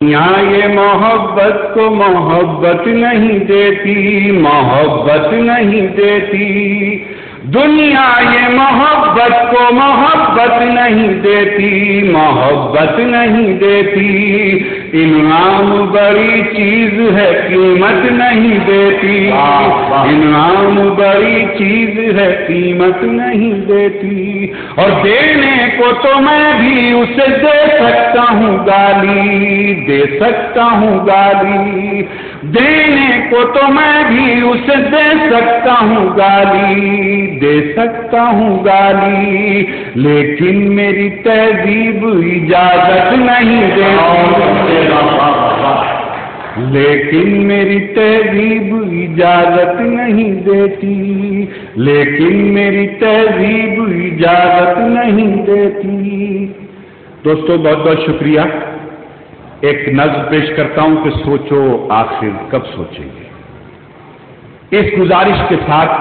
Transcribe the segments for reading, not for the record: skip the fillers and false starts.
دنیا یہ محبت کو محبت نہیں دیتی، محبت نہیں دیتی، دنیا یہ محبت کو محبت نہیں دیتی، محبت نہیں دیتی، انعام بڑی چیز ہے قیمت نہیں دیتی، انعام بڑی چیز ہے قیمت نہیں دیتی، اور دینے کو تو میں بھی اسے دے سکتا ہوں گالی، دے سکتا ہوں گالی، دینے کو تو میں بھی اسے دے سکتا ہوں گالی، دے سکتا ہوں گالی، لیکن میری تہذیب اجازت نہیں دیتی، لیکن میری تہذیب اجازت نہیں دیتی، لیکن میری تہذیب اجازت نہیں دیتی۔ دوستو بہت بہت شکریہ۔ ایک نظم پیش کرتا ہوں کہ سوچو آخر کب سوچیں گے، اس گزارش کے ساتھ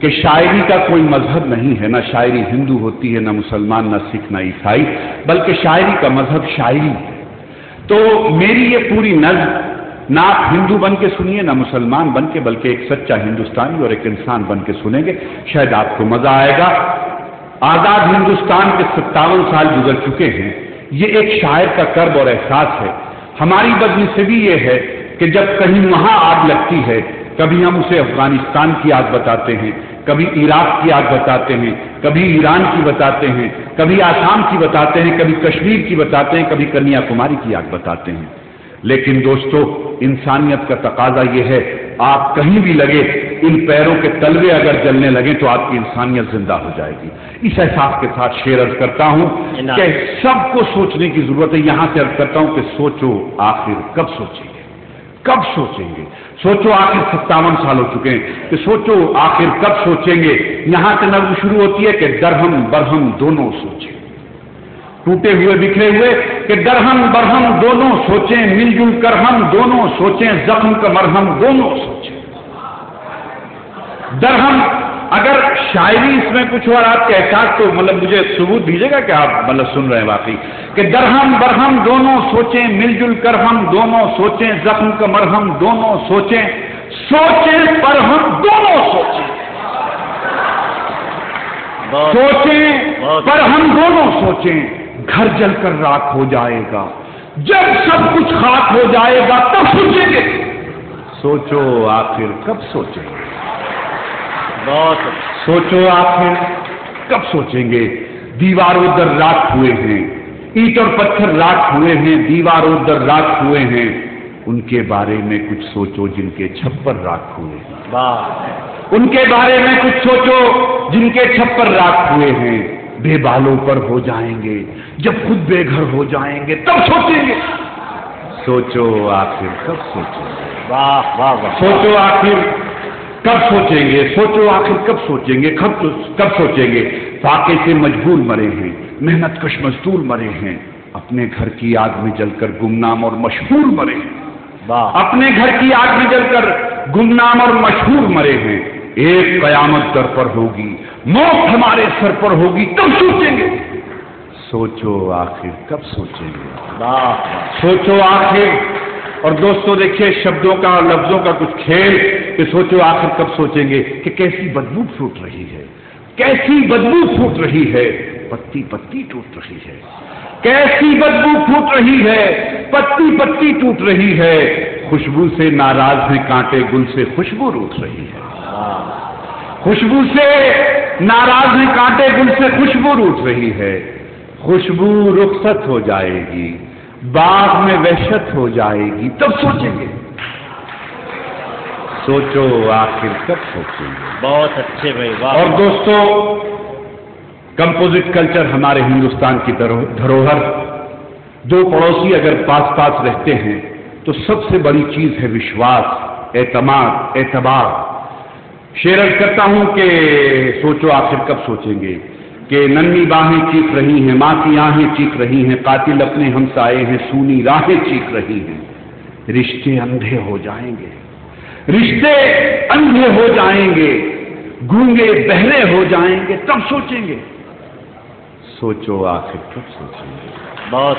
کہ شاعری کا کوئی مذہب نہیں ہے، نہ شاعری ہندو ہوتی ہے، نہ مسلمان، نہ سکھ، نہ عیسائی، بلکہ شاعری کا مذہب شاعری ہے۔ تو میری یہ پوری نظم نہ آپ ہندو بن کے سنیے، نہ مسلمان بن کے، بلکہ ایک سچا ہندوستانی اور ایک انسان بن کے سنیں گے، شاید آپ کو مزہ آئے گا۔ آزاد ہندوستان کے 57 سال گزر چکے ہیں، یہ ایک شاعر کا کرب اور احساس ہے۔ ہماری بدنصیبی یہ ہے کہ جب کہیں وہاں آگ لگتی ہے، کبھی ہم اسے افغانستان کی آگ بتاتے ہیں، کبھی عراق کی آگ بتاتے ہیں، کبھی ایران کی بتاتے ہیں، کبھی آسام کی بتاتے ہیں، کبھی کشمیر کی بتاتے ہیں، کبھی کنیا کماری کی آگ بتاتے ہیں۔ لیکن دوستو، انسانیت کا تقاضا یہ ہے، آپ کہیں بھی لگے، ان پیروں کے تلوے اگر جلنے لگیں تو آپ کی انسانیت زندہ ہو جائے گی۔ اس احساس کے ساتھ شعر عرض کرتا ہوں کہ سب کو سوچنے کی ضرورت ہے۔ یہاں سے عرض کرتا ہوں کہ سوچو آخر کب سوچیں گے، کب سوچیں گے، سوچو آخر 57 سال ہو چکے ہیں کہ سوچو آخر کب سوچیں گے۔ یہاں سے نظم شروع ہوتی ہے کہ درہم برہم دونوں سوچیں، ٹوٹے ہوئے بکھرے ہوئے، کہ درہم برہم دونوں سوچیں، مل جل کر ہم دونوں سوچیں، زخم کا مرہم دونوں سوچیں۔ درہم، اگر شاعری اس میں کچھ اور آپ کے احساس تو مجھے ثبوت دیجیے گا کہ آپ سن رہے ہیں واقعی، کہ درہم برہم دونوں سوچیں، مل جل کر ہم دونوں سوچیں، زخم کا مرہم دونوں سوچیں، سوچیں پر ہم دونوں سوچیں، سوچیں پر ہم دونوں سوچیں، گھر جل کر راکھ ہو جائے گا، جب سب کچھ خاک ہو جائے گا تب سوچیں گے، سوچو آخر کب سوچیں گے، سوچو آخر کب سوچیں گے۔ دیواروں در راکھ ہوئے ہیں، اینٹ اور پتھر راکھ ہوئے ہیں، دیواروں در راکھ ہوئے ہیں، ان کے بارے میں کچھ سوچو جن کے چھپر راکھ ہوئے ہیں، ان کے بارے میں کچھ سوچو جن کے چھپر راکھ ہوئے ہیں، بے بالوں پر ہو جائیں گے، جب خود بے گھر ہو جائیں گے تب سوچیں گے، سوچو آخر کب سوچیں گے، واہ واہ واہ، سوچو آخر کب سوچیں گے، سوچو آخر کب سوچیں گے، کب سوچیں گے۔ فاقے سے مجبور مرے ہیں، محنت کش مزدور مرے ہیں، اپنے گھر کی آگ میں جل کر گمنام اور مشہور مرے ہیں، اپنے گھر کی آگ میں جل کر گمنام اور مشہور مرے ہیں، ایک قیامت در پر ہوگی، موت ہمارے سر پر ہوگی تب سوچیں گے، سوچو آخر کب سوچیں گے، سوچو آخر۔ اور دوستو دیکھیے شبدوں کا اور لفظوں کا کچھ کھیل کہ سوچو آخر کب سوچیں گے، کہ کیسی بدبو پھوٹ رہی ہے، کیسی بدبو پھوٹ رہی ہے، پتی پتی ٹوٹ رہی ہے، کیسی بدبو پھوٹ رہی ہے، پتی پتی ٹوٹ رہی ہے، خوشبو سے ناراض ہیں کانٹے، گل سے خوشبو روٹ رہی ہے، خوشبو سے ناراض ہیں کانٹے، گل سے خوشبو روٹ رہی ہے، خوشبو رخصت ہو جائے گی، باغ میں وحشت ہو جائے گی تب سوچیں گے، سوچو آخر کب سوچیں گے۔ بہت اچھے بھائی، اور دوستو، کمپوزٹ کلچر ہمارے ہندوستان کی دھروہر، دو پڑوسی اگر پاس پاس رہتے ہیں تو سب سے بڑی چیز ہے وشواس، اعتماد، اعتبار۔ شعر عرض کرتا ہوں کہ سوچو آخر کب سوچیں گے، کہ ننھی باہیں چیخ رہی ہیں، ماں کی آہیں چیخ رہی ہیں، قاتل اپنے ہمسائے ہیں، سونی راہیں چیخ رہی ہیں، رشتے اندھے ہو جائیں گے، رشتے اندھے ہو جائیں گے، گونگے بہرے ہو جائیں گے تب سوچیں گے، سوچو آخر کب سوچیں گے، بہت